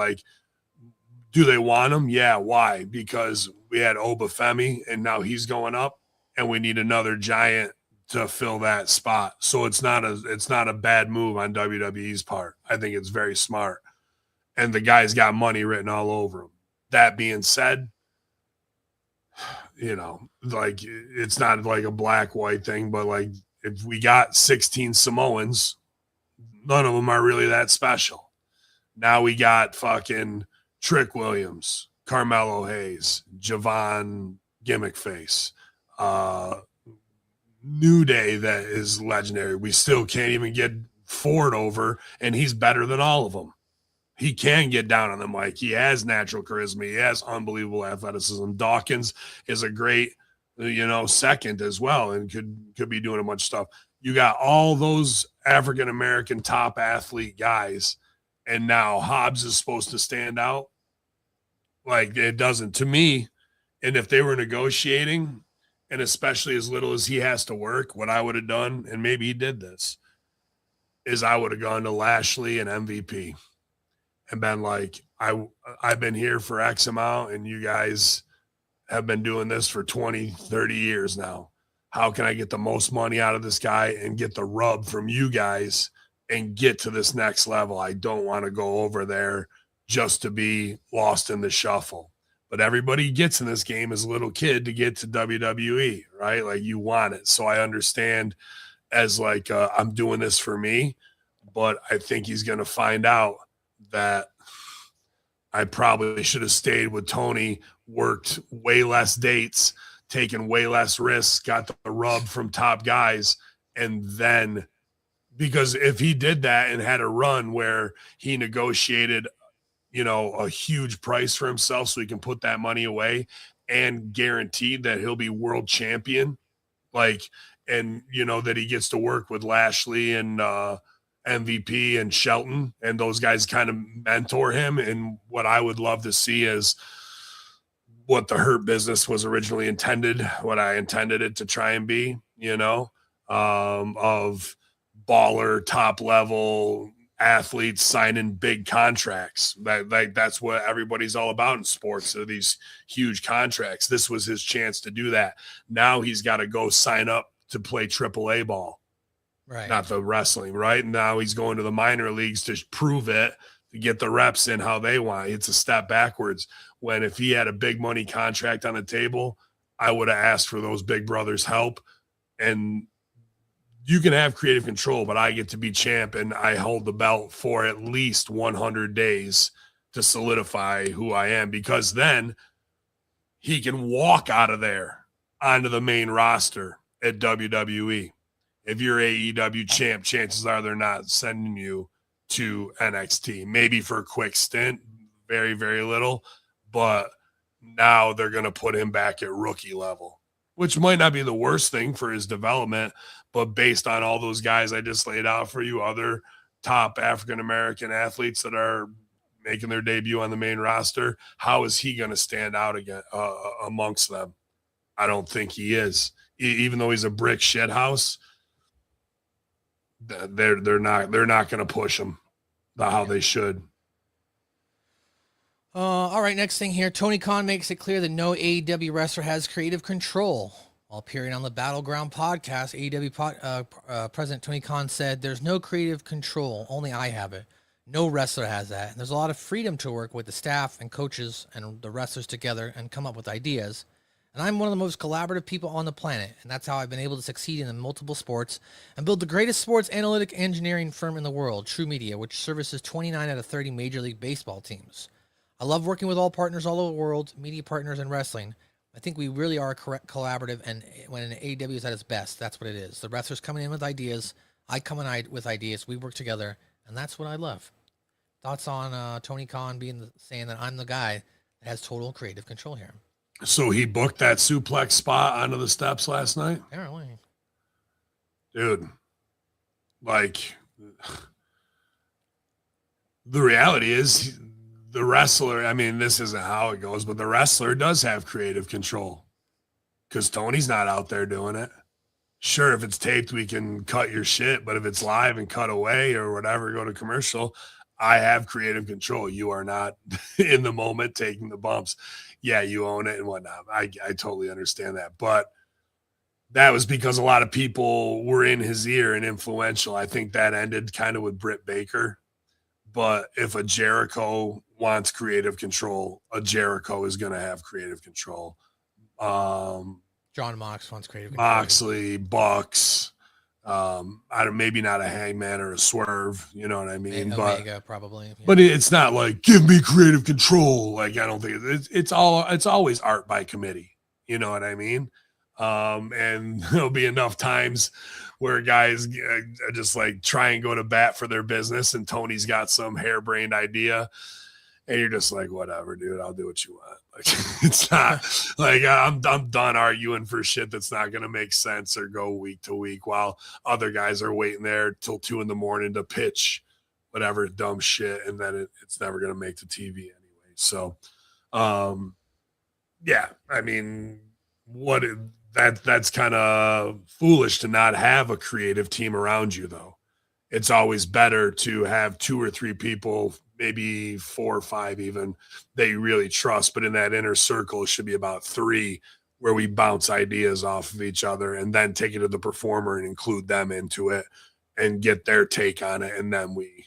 Do they want him? Yeah. Why? Because we had Obafemi and now he's going up and we need another giant to fill that spot. So it's not a bad move on WWE's part. I think it's very smart. And the guy's got money written all over him. That being said, like it's not like a black-white thing, but like if we got 16 Samoans, none of them are really that special. Now we got fucking Trick Williams, Carmelo Hayes, Javon Gimmick Face, New Day that is legendary. We still can't even get Ford over, and he's better than all of them. He can get down on the mic. He has natural charisma. He has unbelievable athleticism. Dawkins is a great, second as well, and could be doing a bunch of stuff. You got all those African-American top athlete guys, and now Hobbs is supposed to stand out. Like, it doesn't to me. And if they were negotiating, and especially as little as he has to work, what I would have done, and maybe he did this, is I would have gone to Lashley and MVP and been like, I've been here for X amount, and you guys have been doing this for 20, 30 years now. How can I get the most money out of this guy and get the rub from you guys and get to this next level? I don't want to go over there just to be lost in the shuffle. But everybody gets in this game as a little kid to get to WWE, right? Like, you want it. So I understand as like, I'm doing this for me, but I think he's going to find out that I probably should have stayed with Tony, worked way less dates, taken way less risks, got the rub from top guys. And then, because if he did that and had a run where he negotiated, a huge price for himself so he can put that money away and guaranteed that he'll be world champion, and that he gets to work with Lashley and MVP and Shelton, and those guys kind of mentor him. And what I would love to see is what the Hurt Business was originally intended, what I intended it to try and be, of baller, top level athletes signing big contracts. That's what everybody's all about in sports, are these huge contracts. This was his chance to do that. Now he's got to go sign up to play AAA ball, right? Not the wrestling, right? Now he's going to the minor leagues to prove it, to get the reps in how they want. It's a step backwards. When if he had a big money contract on the table, I would have asked for those big brothers' help. And you can have creative control, but I get to be champ, and I hold the belt for at least 100 days to solidify who I am, because then he can walk out of there onto the main roster at WWE. If you're AEW champ, chances are they're not sending you to NXT, maybe for a quick stint, very, very little, but now they're going to put him back at rookie level, which might not be the worst thing for his development. But based on all those guys I just laid out for you, other top African-American athletes that are making their debut on the main roster, how is he going to stand out again amongst them? I don't think he is. Even though he's a brick shit house, they're not going to push him how they should. All right, next thing here. Tony Khan makes it clear that no AEW wrestler has creative control. While appearing on the Battleground podcast, AEW President Tony Khan said, "There's no creative control. Only I have it. No wrestler has that. And there's a lot of freedom to work with the staff and coaches and the wrestlers together and come up with ideas. And I'm one of the most collaborative people on the planet. And that's how I've been able to succeed in the multiple sports and build the greatest sports analytic engineering firm in the world, True Media, which services 29 out of 30 Major League Baseball teams. I love working with all partners all over the world, media partners and wrestling. I think we really are collaborative, and when an AEW is at its best, that's what it is. The wrestlers coming in with ideas, I come in with ideas, we work together, and that's what I love." Thoughts on Tony Khan saying that I'm the guy that has total creative control here? So he booked that suplex spot onto the steps last night? Apparently. Dude, like, the reality is, the wrestler, I mean, this isn't how it goes, but the wrestler does have creative control because Tony's not out there doing it. Sure, if it's taped, we can cut your shit, but if it's live and cut away or whatever, go to commercial, I have creative control. You are not in the moment taking the bumps. Yeah, you own it and whatnot. I totally understand that. But that was because a lot of people were in his ear and influential. I think that ended kind of with Britt Baker. But if a Jericho wants creative control, a Jericho is going to have creative control. John Mox wants creative control. Moxley, Bucks, maybe not a Hangman or a Swerve, you know what I mean? Omega, probably. Yeah. But it's not like, give me creative control. Like, I don't think it's always art by committee. You know what I mean? And there'll be enough times where guys just like try and go to bat for their business, and Tony's got some harebrained idea, and you're just like, whatever, dude, I'll do what you want. Like, it's not like I'm done arguing for shit that's not going to make sense or go week to week while other guys are waiting there till 2 a.m. to pitch whatever dumb shit, and then it's never going to make the TV anyway. So, yeah, I mean, that's kind of foolish to not have a creative team around you, though. It's always better to have 2 or 3 people, maybe 4 or 5 even, that you really trust. But in that inner circle, it should be about 3 where we bounce ideas off of each other and then take it to the performer and include them into it and get their take on it. And then we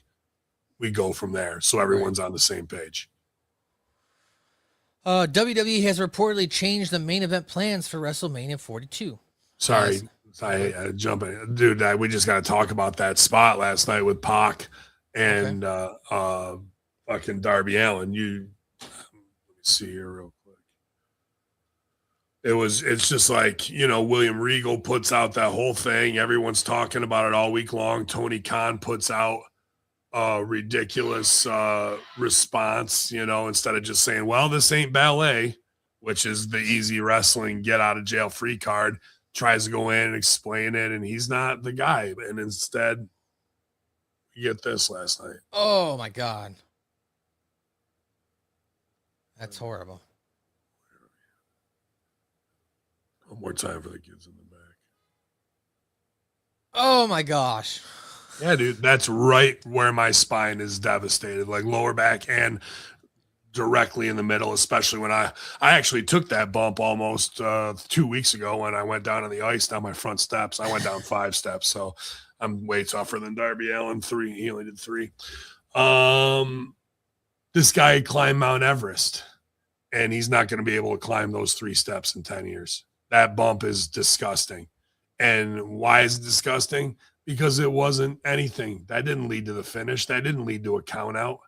go from there. So everyone's on the same page. WWE has reportedly changed the main event plans for WrestleMania 42. Sorry, I jump in. Dude, we just got to talk about that spot last night with Pac and fucking Darby Allin. Let me see here real quick. It's just like, William Regal puts out that whole thing. Everyone's talking about it all week long. Tony Khan puts out a ridiculous response, instead of just saying, well, this ain't ballet, which is the easy wrestling get out of jail free card, tries to go in and explain it, and he's not the guy. And instead, you get this last night. Oh my God. That's horrible. One more time for the kids in the back. Oh my gosh. Yeah, dude, that's right where my spine is devastated, like lower back and directly in the middle, especially when I actually took that bump almost 2 weeks ago when I went down on the ice down my front steps. I went down 5 steps, so I'm way tougher than Darby Allin. 3, he only did 3. This guy climbed Mount Everest, and he's not going to be able to climb those 3 steps in 10 years. That bump is disgusting. And why is it disgusting? Because it wasn't anything. That didn't lead to the finish. That didn't lead to a count out.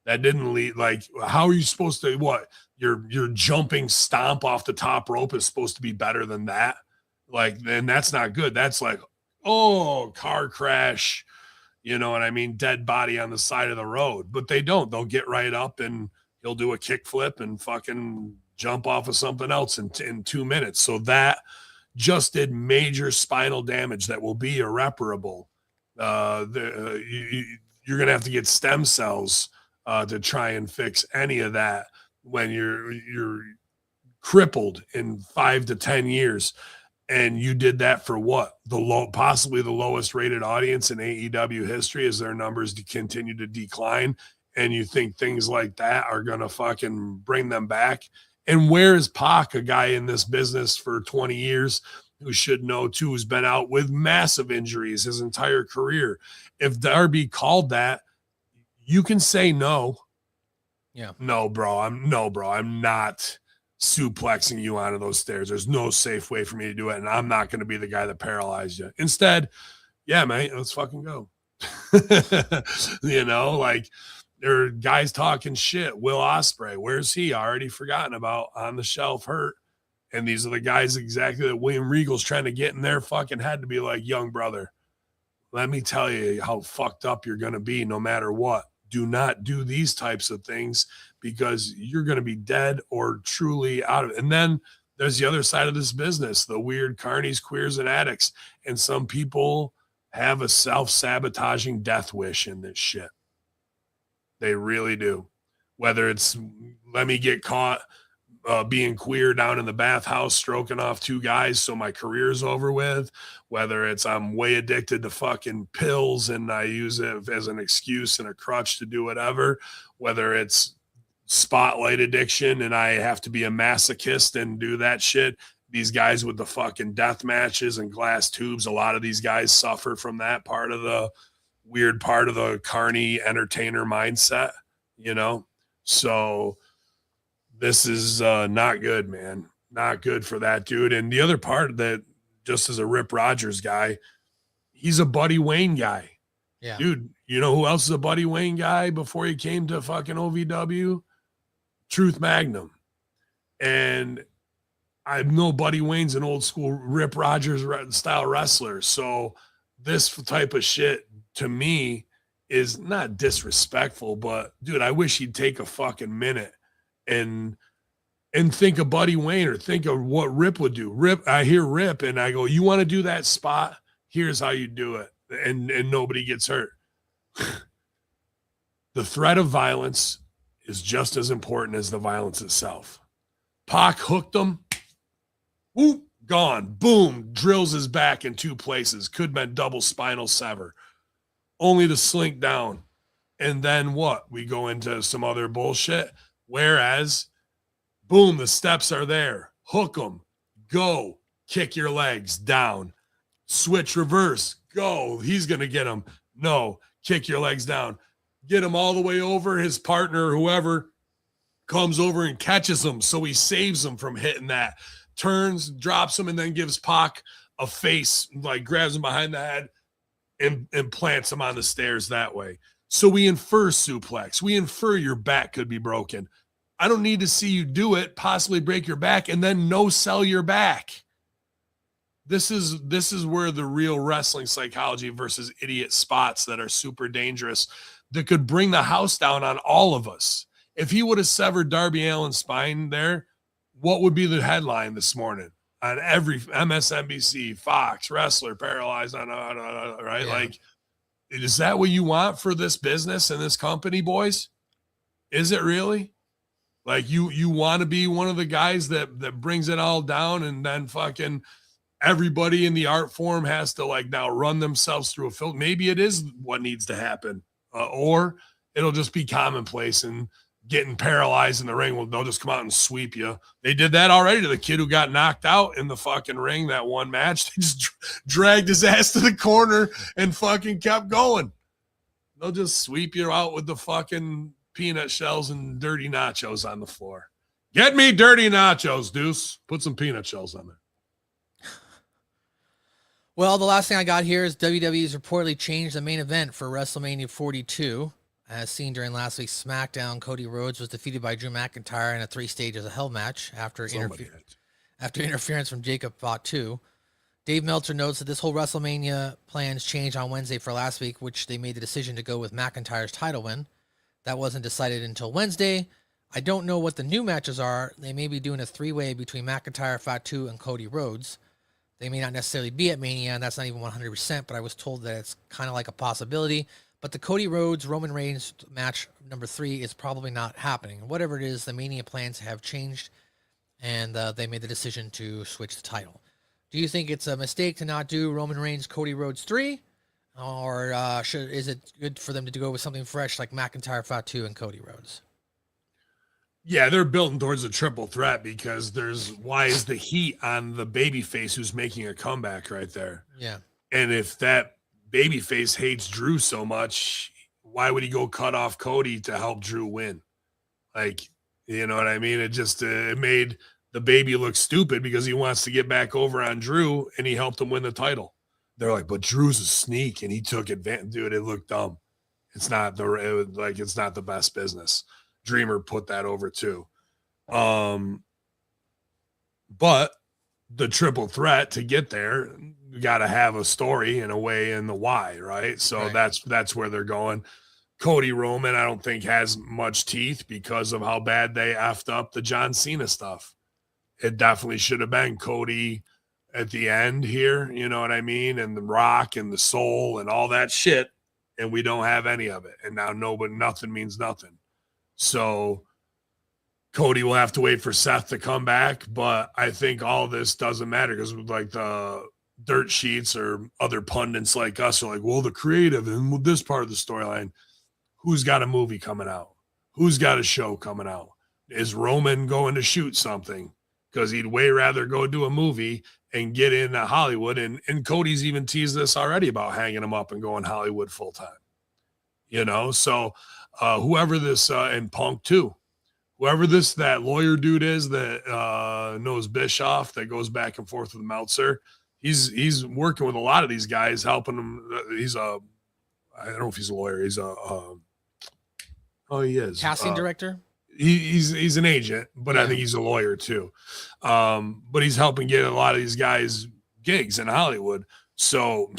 That didn't lead, like, how are you supposed to, what? Your jumping stomp off the top rope is supposed to be better than that? Like, then that's not good. That's like, oh, car crash, you know what I mean? Dead body on the side of the road. But they don't. They'll get right up and he'll do a kick flip and fucking jump off of something else in 2 minutes. So that just did major spinal damage that will be irreparable. You're going to have to get stem cells to try and fix any of that when you're crippled in 5 to 10 years. And you did that for what? Possibly the lowest rated audience in AEW history as their numbers continue to decline. And you think things like that are going to fucking bring them back? And where is Pac, a guy in this business for 20 years who should know too, who's been out with massive injuries his entire career? If Darby called that, you can say no. Yeah. No, bro, I'm not suplexing you onto those stairs. There's no safe way for me to do it. And I'm not going to be the guy that paralyzed you. Instead, yeah, mate, let's fucking go. Like, there are guys talking shit. Will Ospreay, where's he? Already forgotten about, on the shelf, hurt. And these are the guys exactly that William Regal's trying to get in their fucking head to be like, young brother, let me tell you how fucked up you're going to be no matter what. Do not do these types of things because you're going to be dead or truly out of it. And then there's the other side of this business, the weird carnies, queers, and addicts. And some people have a self-sabotaging death wish in this shit. They really do. Whether it's let me get caught being queer down in the bathhouse, stroking off 2 guys so my career's over with, whether it's I'm way addicted to fucking pills and I use it as an excuse and a crutch to do whatever, whether it's spotlight addiction and I have to be a masochist and do that shit these guys with the fucking death matches and glass tubes, a lot of these guys suffer from that part of the weird part of the carny entertainer mindset, you know? So this is not good, man. Not good for that dude. And the other part that, just as a Rip Rogers guy, he's a Buddy Wayne guy. Yeah. Dude, you know who else is a Buddy Wayne guy before he came to fucking OVW? Truth Magnum. And I know Buddy Wayne's an old school Rip Rogers style wrestler. So this type of shit to me is not disrespectful, but dude, I wish he'd take a fucking minute and think of Buddy Wayne or think of what Rip would do. Rip, I hear Rip and I go, you want to do that spot? Here's how you do it. And nobody gets hurt. The threat of violence is just as important as the violence itself. Pac hooked him. Whoop, gone. Boom. Drills his back in 2 places. Could have been double spinal sever. Only to slink down. And then what? We go into some other bullshit. Whereas, boom, the steps are there. Hook them. Go. Kick your legs down. Switch reverse. Go. He's going to get him. No. Kick your legs down. Get him all the way over. His partner, whoever, comes over and catches him. So he saves him from hitting that. Turns, drops him, and then gives Pac a face, like grabs him behind the head and plants him on the stairs that way. So we infer suplex. We infer your back could be broken. I don't need to see you do it, possibly break your back, and then no sell your back. This is where the real wrestling psychology versus idiot spots that are super dangerous that could bring the house down on all of us. If he would have severed Darby Allin's spine there, what would be the headline this morning on every MSNBC, Fox, wrestler paralyzed on right? Yeah. Like, is that what you want for this business and this company, boys? Is it really? Like you want to be one of the guys that brings it all down and then fucking everybody in the art form has to like now run themselves through a filter. Maybe it is what needs to happen, or it'll just be commonplace and getting paralyzed in the ring. Well, they'll just come out and sweep you. They did that already to the kid who got knocked out in the fucking ring that one match. They just dragged his ass to the corner and fucking kept going. They'll just sweep you out with the fucking peanut shells and dirty nachos on the floor. Get me dirty nachos, Deuce. Put some peanut shells on there. Well, the last thing I got here is WWE's reportedly changed the main event for WrestleMania 42. As seen during last week's SmackDown, Cody Rhodes was defeated by Drew McIntyre in a 3 stages of hell match after interference from Jacob Fatu. Dave Meltzer notes that this whole WrestleMania plans changed on Wednesday for last week, which they made the decision to go with McIntyre's title win. That wasn't decided until Wednesday. I don't know what the new matches are. They may be doing a 3-way between McIntyre, Fatu, and Cody Rhodes. They may not necessarily be at Mania, and that's not even 100%, but I was told that it's kind of like a possibility. But the Cody Rhodes Roman Reigns match number 3 is probably not happening. Whatever it is, the Mania plans have changed, and they made the decision to switch the title. Do you think it's a mistake to not do Roman Reigns Cody Rhodes 3, or is it good for them to go with something fresh like McIntyre, Fatu, and Cody Rhodes? Yeah, they're building towards a triple threat because why is the heat on the babyface who's making a comeback right there? Yeah, and if that babyface hates Drew so much, why would he go cut off Cody to help Drew win? Like, you know what I mean? It just it made the baby look stupid because he wants to get back over on Drew and he helped him win the title. They're like, but Drew's a sneak and he took advantage. Dude, it looked dumb. It's not the best business. Dreamer put that over too. But the triple threat to get there, you got to have a story and a way and the why, right? So right. That's where they're going. Cody Roman, I don't think has much teeth because of how bad they effed up the John Cena stuff. It definitely should have been Cody at the end here, you know what I mean? And the Rock and the Soul and all that shit, and we don't have any of it. And now nothing means nothing. So Cody will have to wait for Seth to come back, but I think all this doesn't matter because like the dirt sheets or other pundits like us are like, well, the creative and this part of the storyline, who's got a movie coming out? Who's got a show coming out? Is Roman going to shoot something? because he'd way rather go do a movie and get into Hollywood. And Cody's even teased this already about hanging him up and going Hollywood full time. You know, so whoever this and Punk too, whoever that lawyer dude is that knows Bischoff, that goes back and forth with Meltzer, he's working with a lot of these guys, helping them. I don't know if he's a lawyer. He's he is casting director. He's an agent, but I think he's a lawyer too. But he's helping get a lot of these guys gigs in Hollywood. So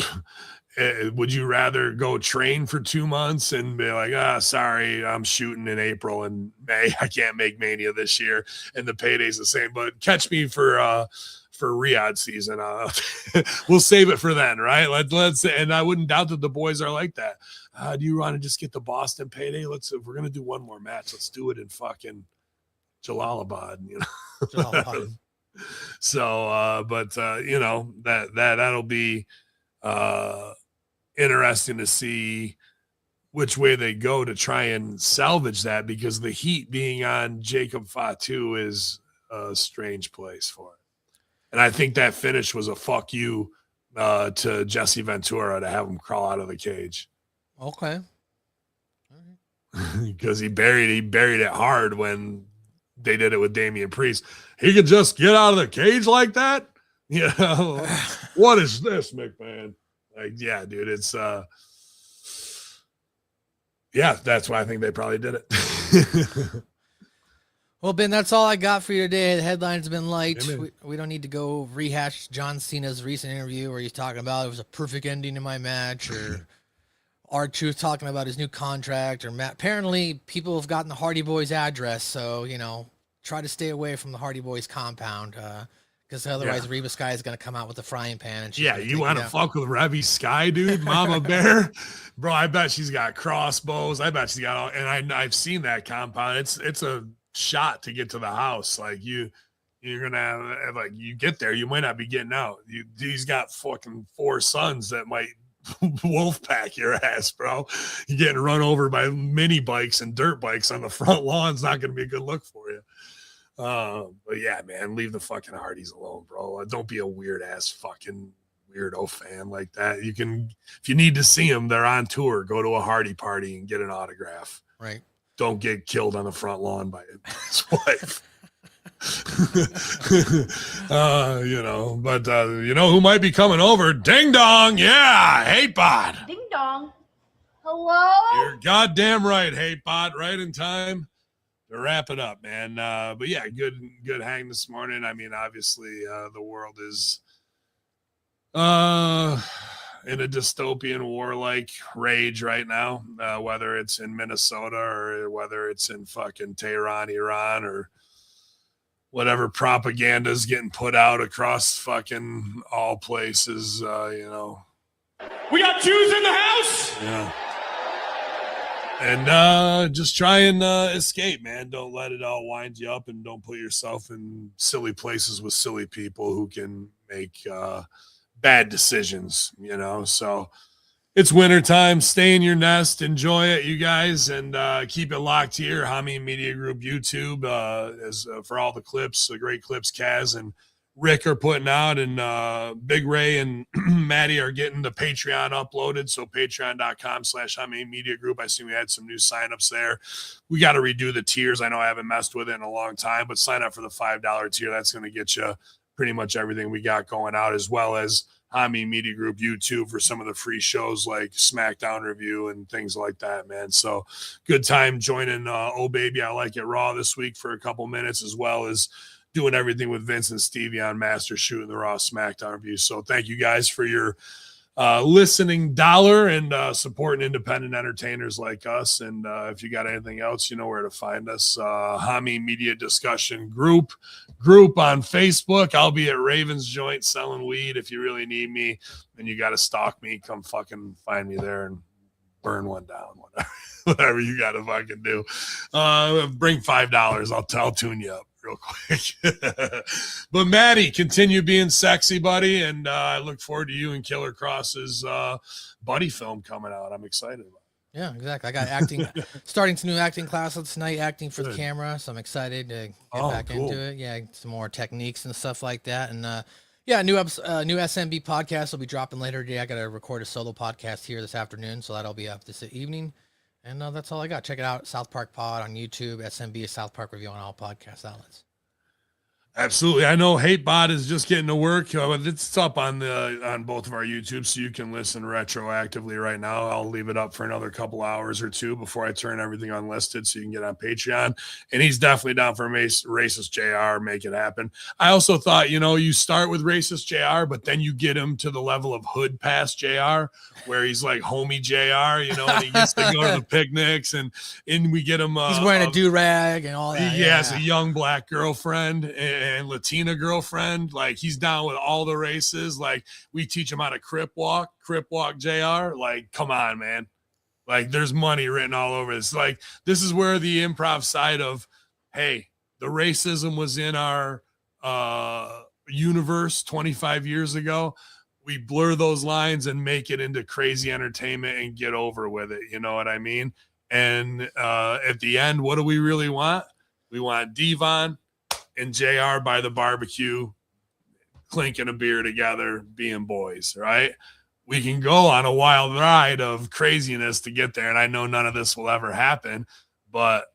would you rather go train for 2 months and be like, sorry, I'm shooting in April and May. I can't make Mania this year. And the payday's the same, but catch me for Riyadh season. We'll save it for then. Right. Let's, and I wouldn't doubt that the boys are like that. Do you want to just get the Boston payday? If we're going to do one more match, let's do it in fucking Jalalabad, you know? Jalalabad. So, you know, that'll be interesting to see which way they go to try and salvage that, because the heat being on Jacob Fatu is a strange place for it. And I think that finish was a fuck you to Jesse Ventura to have him crawl out of the cage. Okay. Because he buried it hard when they did it with Damian Priest. He could just get out of the cage like that. You know, what is this, McMahon? Like, yeah, dude, it's that's why I think they probably did it. Well, Ben, that's all I got for you today. The headlines have been light. We don't need to go rehash John Cena's recent interview where he's talking about it was a perfect ending to my match, or R-Truth talking about his new contract, or Matt. Apparently, people have gotten the Hardy Boys address, so, you know, try to stay away from the Hardy Boys compound, because otherwise Reba Sky is going to come out with a frying pan. And you want to fuck with Revy Sky, dude? Mama Bear? Bro, I bet she's got crossbows. I bet she's got all, and I've seen that compound. It's a shot to get to the house. Like, you're gonna have, like, you get there, you might not be getting out. He's got fucking 4 sons that might wolf pack your ass, bro. You're getting run over by mini bikes and dirt bikes on the front lawn. It's not gonna be a good look for you. But yeah, man, leave the fucking Hardys alone, bro. Don't be a weird ass fucking weirdo fan like that. You can, if you need to see them, they're on tour. Go to a Hardy party and get an autograph. Right. Don't get killed on the front lawn by his wife. You know, but you know who might be coming over? Ding dong. Yeah. Hate Bot. Ding dong. Hello? You're goddamn right, Hate Bot. Right in time to wrap it up, man. But yeah, good hang this morning. I mean, obviously, the world is in a dystopian war-like rage right now, whether it's in Minnesota or whether it's in fucking Tehran, Iran, or whatever propaganda is getting put out across fucking all places. You know, we got Jews in the house. Yeah. And just try and escape, man. Don't let it all wind you up, and don't put yourself in silly places with silly people who can make bad decisions, you know. So it's wintertime. Stay in your nest. Enjoy it, you guys, and keep it locked here. Hameen Media Group YouTube, as for all the clips, the great clips Kaz and Rick are putting out, and Big Ray and Maddie are getting the Patreon uploaded. So patreon.com/Hameen Media Group. I see we had some new signups there. We got to redo the tiers. I know I haven't messed with it in a long time, but sign up for the $5 tier. That's going to get you pretty much everything we got going out, as well as Hameen Media Group YouTube for some of the free shows like SmackDown Review and things like that, man. So good time joining Oh Baby, I Like It Raw this week for a couple minutes, as well as doing everything with Vince and Stevie on Master shooting the Raw SmackDown Review. So thank you guys for your listening dollar and supporting independent entertainers like us. And if you got anything else, you know where to find us. Hameen Media Discussion Group on Facebook. I'll be at Raven's Joint selling weed. If you really need me and you got to stalk me, come fucking find me there and burn one down, whatever you got to fucking do. Bring $5. I'll tune you up real quick. But Maddie, continue being sexy, buddy, and I look forward to you and Killer Cross's buddy film coming out. I'm excited about it. Yeah, exactly. I got acting, starting some new acting classes tonight, acting for the camera. So I'm excited to get back into it. Yeah, some more techniques and stuff like that. And yeah, new SMB podcast will be dropping later today. I got to record a solo podcast here this afternoon, so that'll be up this evening. And that's all I got. Check it out, South Park Pod on YouTube. SMB is South Park Review on all podcast outlets. Absolutely. I know HateBot is just getting to work. It's up on both of our YouTubes, so you can listen retroactively right now. I'll leave it up for another couple hours or two before I turn everything unlisted so you can get on Patreon. And he's definitely down for Racist JR, make it happen. I also thought, you start with Racist JR, but then you get him to the level of Hood Pass JR, where he's like homie JR, and he gets to go to the picnics and we get him. He's wearing a do-rag and all that. He has a young black girlfriend and Latina girlfriend. Like, he's down with all the races. Like, we teach him how to crip walk JR. Like, come on, man. Like, there's money written all over this. Like, this is where the improv side of, hey, the racism was in our universe 25 years ago. We blur those lines and make it into crazy entertainment and get over with it. You know what I mean? And at the end, what do we really want? We want Devon and JR by the barbecue, clinking a beer together, being boys, right? We can go on a wild ride of craziness to get there, and I know none of this will ever happen, but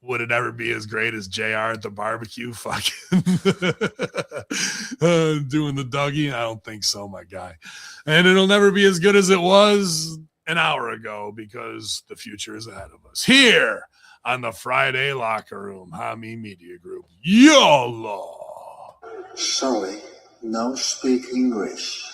would it ever be as great as JR at the barbecue fucking doing the Dougie? I don't think so, my guy. And it'll never be as good as it was an hour ago because the future is ahead of us. Here on the Friday Locker Room, Hami Media Group. YOLO! Sorry, no speak English.